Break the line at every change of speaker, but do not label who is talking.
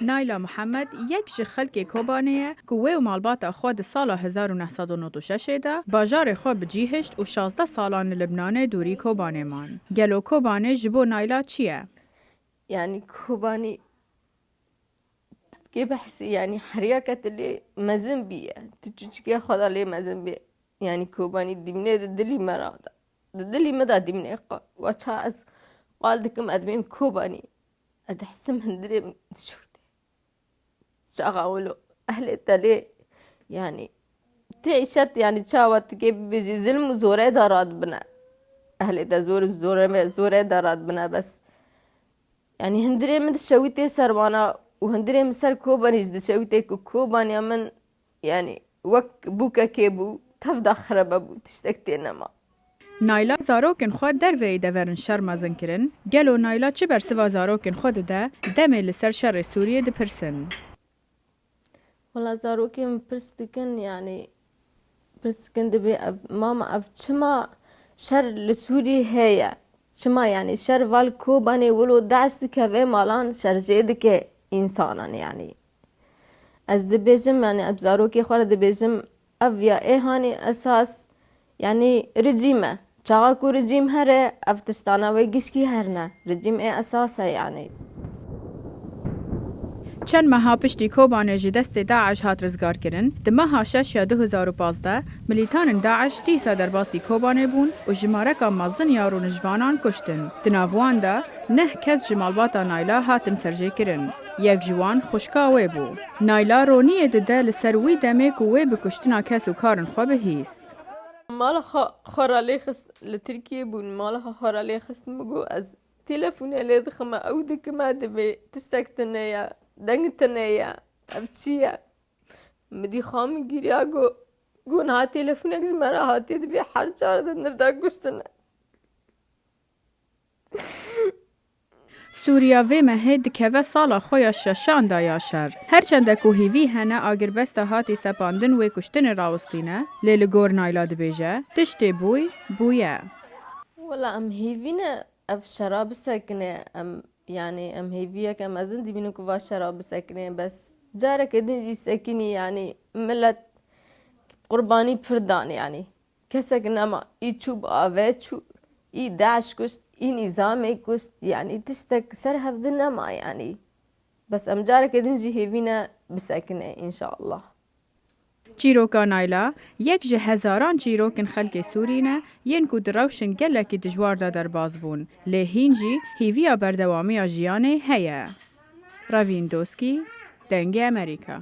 نایلا محمد یک جه خلک کوبانه که وی و مالبات خود سال 1996 ده باجار خود بجیهشت و 16 سالان لبنان دوری کوبانه مان. گلو کوبانه جبو نایلا چیه؟
يعني كوباني كي بحسي يعني حريقة اللي مزن بيه تجيكي خدا اللي مزن بيه يعني كوباني دمني دلي مرادا دلي مدى دمني واتشاز قال دكم أدمين كوباني أدحسم هندري شورتي شغاولو أهل تالي يعني تعيشت يعني تشاوت كيف بيجي زلم زوري داراد بنا أهل تزور زوري داراد بنا بس يعني هندري من الشويتي سروانا وهندري من سر كوباني جد شويتي كوباني من يعني وك بوكا كيبو تفضى خربابو تشتكتي نما
نایلا زاروکن خود در وی دورن شر مزن کرن گلو نایلا چه بر سوا زاروکن خود ده دمه لسر شر سوریه ده پرسن.
والله زاروكي من برستكن يعني برستكن دبي ماما أف شما شر لسوري هي شما يعني شر والكوباني ولو دعشتك في مالان شر جيدك إنسانا يعني از دبيجم يعني أبزاروكي خورا دبيجم أفيا إيهاني أساس يعني رجيمة چاقاكو رجيم هره أفتشتانا ويگشكي هرنا رجيم إيه أساسه يعني
چند ماه پشتی کوبانه جی دست داعش هات رزگار کرن ده ماه 6 یا 2015 ملیتان داعش دیسا در باسی کوبانه بون و جمارکا مازن یارون جوانان کشتن. دناوان ده نه کس جمالباتا نایلا هاتن سرجه کرن. یک جوان خوشکا وی بو. نایلا رونیه ده لسروی دمه وی بکشتنا کس و کارن خواه هیست.
مالها خرالي خست لتركيا بون مالها خرالي خست مجو از تلفون اللي دخمة أو دكما دبي تستكتنيا دنگتنيا أفتشيا مدي خامي جيريا جو ها تلفونك زمرا هاتي دبي حرجار دنردا گشتنا
سوریا وی مهد که سالا خویا ششان دا یاشر. هرچند که هیوی هنه آگر بسته هاتی سپاندن و کشتن راوستینه لیل گور نایلا دبیجه تشتی بویه.
ولا أم هيفينا أف شراب ساكنة أم يعني أم هيفيا كم أزن دي بينو كوا شراب ساكنة بس جارة كدنجي ساكني يعني ملت قرباني فردان يعني كساكنة ما يتشوب آواتشو ای داعش کشت ای نظام کشت يعني تشتك سرها بدنا ما يعني بس امجارك دنجي هيفينا بساكنة ان شاء الله.
چیروکا نایلا یک جه هزاران چیروکن خلک سورینه ین کو دروشن گلکی دجوار دا در باز بون لی هینجی هیویا بردوامی جیانه هیا. راوین دوسکی دنگ امریکا